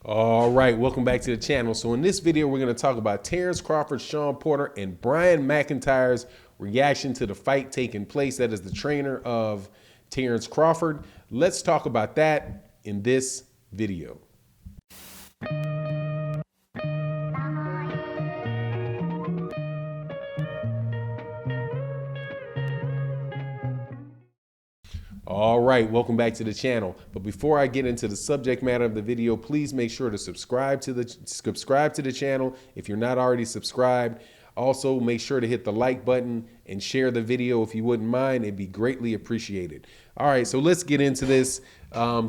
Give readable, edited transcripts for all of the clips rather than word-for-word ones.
All right, welcome back to the channel. So in this video, we're going to talk about Terence Crawford, Shawn Porter, and Brian McIntyre's reaction to the fight taking place. That is the trainer of Terence Crawford. Let's talk about that in this video. All right, welcome back to the channel. But before I get into the subject matter of the video, please make sure to subscribe to the channel if you're not already subscribed. Also, make sure to hit the like button and share the video if you wouldn't mind. It'd be greatly appreciated. All right, so let's get into this.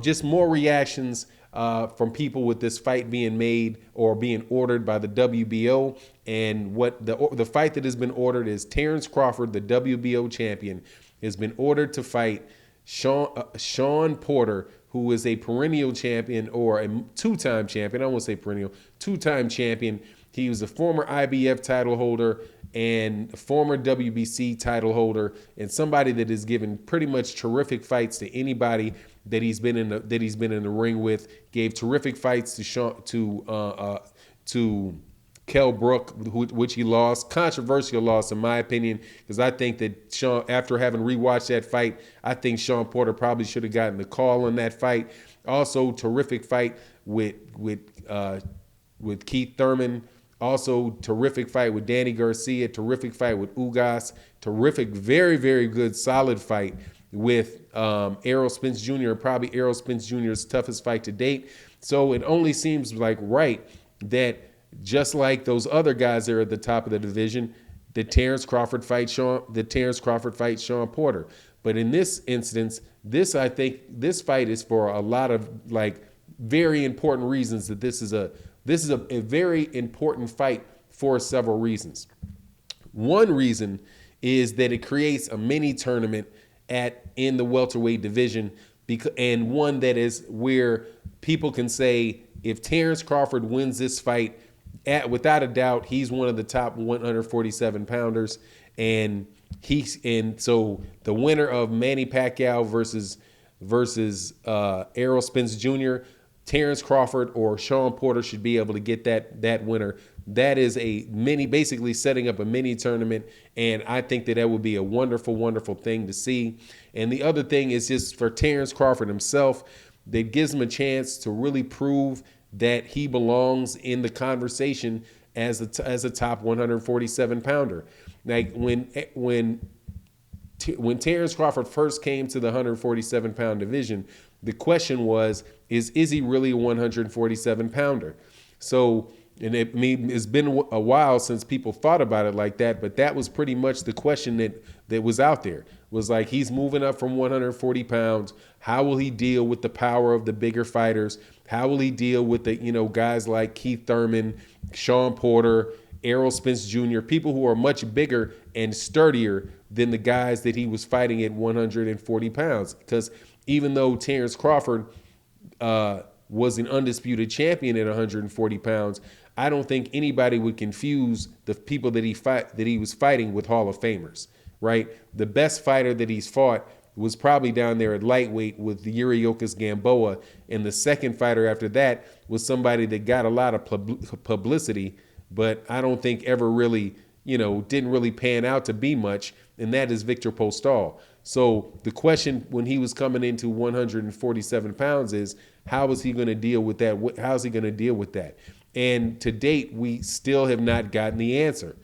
Just more reactions from people with this fight being made or being ordered by the WBO. And what the fight that has been ordered is Terence Crawford, the WBO champion, has been ordered to fight Shawn Porter, who is a perennial champion or a two-time champion. I won't say perennial, two-time champion. He was a former IBF title holder and a former WBC title holder, and somebody that has given pretty much terrific fights to anybody that he's been in the ring with. Gave terrific fights to Kell Brook, which he lost. Controversial loss, in my opinion, because I think that Shawn, after having rewatched that fight, I think Shawn Porter probably should have gotten the call on that fight. Also, terrific fight with Keith Thurman. Also, terrific fight with Danny Garcia. Terrific fight with Ugas. Terrific, very, very good, solid fight with Errol Spence Jr. Probably Errol Spence Jr.'s toughest fight to date. So it only seems like right that, just like those other guys that are at the top of the division, the Terence Crawford fight Shawn Porter. But in this instance, I think this fight is for a lot of very important reasons. That this is a very important fight for several reasons. One reason is that it creates a mini tournament in the welterweight division, and one that is where people can say, if Terence Crawford wins this fight, without a doubt, he's one of the top 147 pounders, and so the winner of Manny Pacquiao versus Errol Spence Jr., Terence Crawford or Shawn Porter should be able to get that winner. That is basically setting up a mini tournament, and I think that would be a wonderful, wonderful thing to see. And the other thing is just for Terence Crawford himself, that gives him a chance to really prove that he belongs in the conversation as a top 147 pounder. Like when Terence Crawford first came to the 147 pound division, the question was, is he really a 147 pounder? So, and it's been a while since people thought about it like that, but that was pretty much the question that was out there. Was like, he's moving up from 140 pounds. How will he deal with the power of the bigger fighters? How will he deal with the guys like Keith Thurman, Shawn Porter, Errol Spence Jr., people who are much bigger and sturdier than the guys that he was fighting at 140 pounds? Because even though Terence Crawford was an undisputed champion at 140 pounds, I don't think anybody would confuse the people that he was fighting with Hall of Famers, right? The best fighter that he's fought was probably down there at lightweight with Yuriorkis Gamboa, and the second fighter after that was somebody that got a lot of publicity, but I don't think ever really, didn't really pan out to be much, and that is Victor Postol. So the question when he was coming into 147 pounds is, how is he going to deal with that? How's he going to deal with that? And to date, we still have not gotten the answer.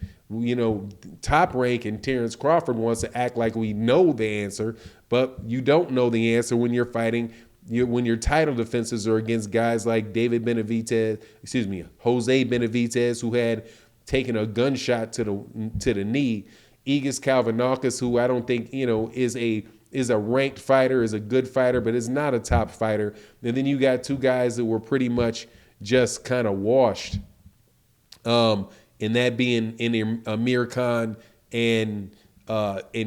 Top Rank and Terence Crawford wants to act like we know the answer, but you don't know the answer when you're fighting. When your title defenses are against guys like Jose Benavidez, who had taken a gunshot to the knee, Igis Kalvinakis, who I don't think is a ranked fighter, is a good fighter, but is not a top fighter. And then you got two guys that were pretty much just kind of washed, and that being Amir Khan and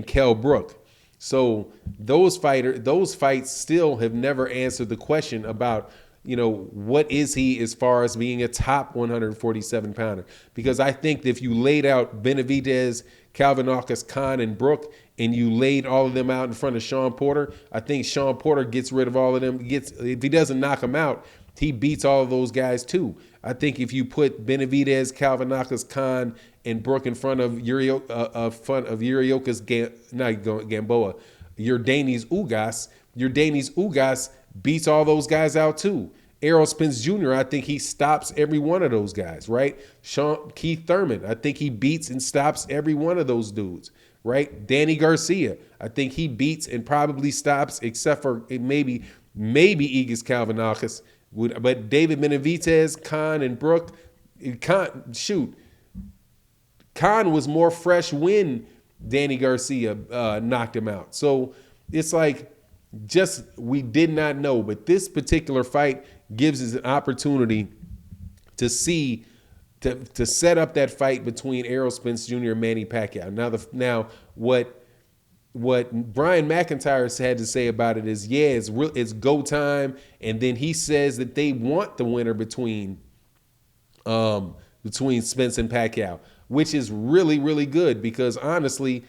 Kell Brook. So those fights still have never answered the question about, what is he as far as being a top 147 pounder? Because I think that if you laid out Benavidez, Kalvinakis, Khan, and Brook, and you laid all of them out in front of Shawn Porter, I think Shawn Porter gets rid of all of them. If he doesn't knock them out, he beats all of those guys too. I think if you put Benavidez, Kalvanakis, Khan, and Brook in front of Yuriokas Gamboa, Yordanis Ugas beats all those guys out too. Errol Spence Jr., I think he stops every one of those guys, right? Keith Thurman, I think he beats and stops every one of those dudes, right? Danny Garcia, I think he beats and probably stops, except for maybe Igis Kalvanakis. But David Benavidez, Khan, and Brook, Khan was more fresh when Danny Garcia knocked him out. So it's like, we did not know. But this particular fight gives us an opportunity to see, to set up that fight between Errol Spence Jr. and Manny Pacquiao. Now what Brian McIntyre had to say about it is, it's go time, and then he says that they want the winner between Spence and Pacquiao, which is really, really good, because honestly,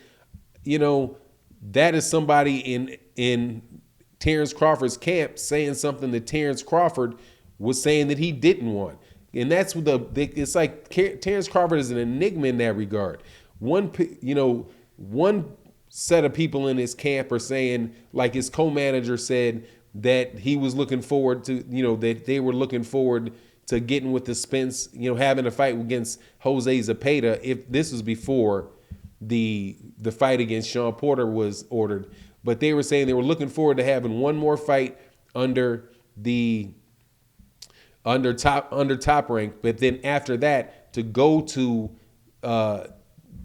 that is somebody in Terence Crawford's camp saying something that Terence Crawford was saying that he didn't want. And that's what it's like Terence Crawford is an enigma in that regard. One set of people in his camp are saying, like his co-manager said, that he was looking forward to, that they were looking forward to getting with the Spence, having a fight against Jose Zepeda, if this was before the fight against Shawn Porter was ordered. But they were saying they were looking forward to having one more fight under top rank, but then after that to go to the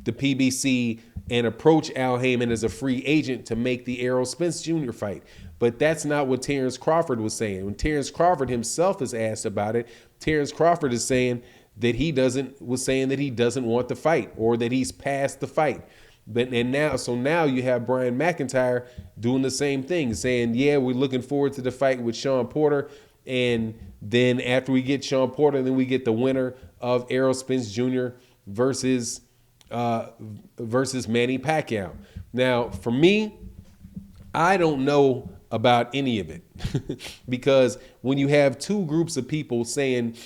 PBC and approach Al Heyman as a free agent to make the Errol Spence Jr. fight. But that's not what Terence Crawford was saying. When Terence Crawford himself is asked about it, Terence Crawford is saying that he doesn't want the fight, or that he's past the fight. Now you have Brian McIntyre doing the same thing, saying, we're looking forward to the fight with Shawn Porter, and then after we get Shawn Porter, then we get the winner of Errol Spence Jr. versus Manny Pacquiao. Now, for me, I don't know about any of it because when you have two groups of people saying,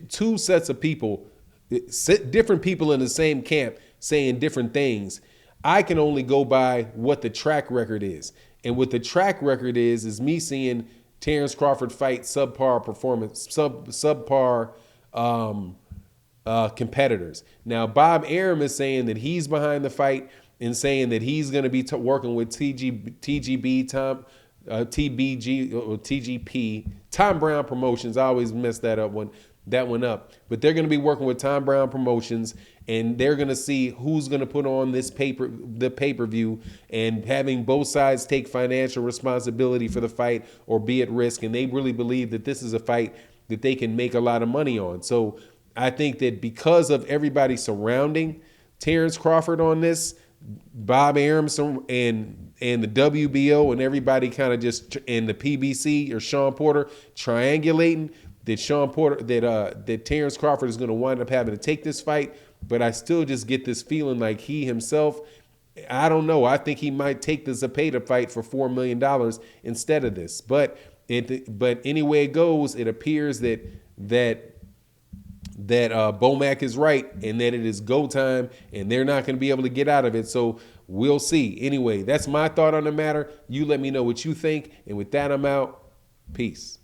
two sets of people, different people in the same camp saying different things, I can only go by what the track record is. And what the track record is me seeing Terence Crawford fight subpar performance, subpar competitors. Now, Bob Arum is saying that he's behind the fight and saying that he's going to be working with TGB, TBG, or TGP, Tom Brown Promotions. I always mess that one up. But they're going to be working with Tom Brown Promotions, and they're going to see who's going to put on the pay-per-view, and having both sides take financial responsibility for the fight or be at risk. And they really believe that this is a fight that they can make a lot of money on. So I think that because of everybody surrounding Terence Crawford on this, Bob Arum and the WBO and everybody kind of just, and the PBC or Shawn Porter triangulating that Terence Crawford is going to wind up having to take this fight. But I still just get this feeling like he himself, I don't know, I think he might take the Zepeda fight for $4 million instead of this. But any way it goes, it appears that Bomac is right, and that it is go time, and they're not going to be able to get out of it. So we'll see. Anyway, that's my thought on the matter. You let me know what you think. And with that, I'm out. Peace.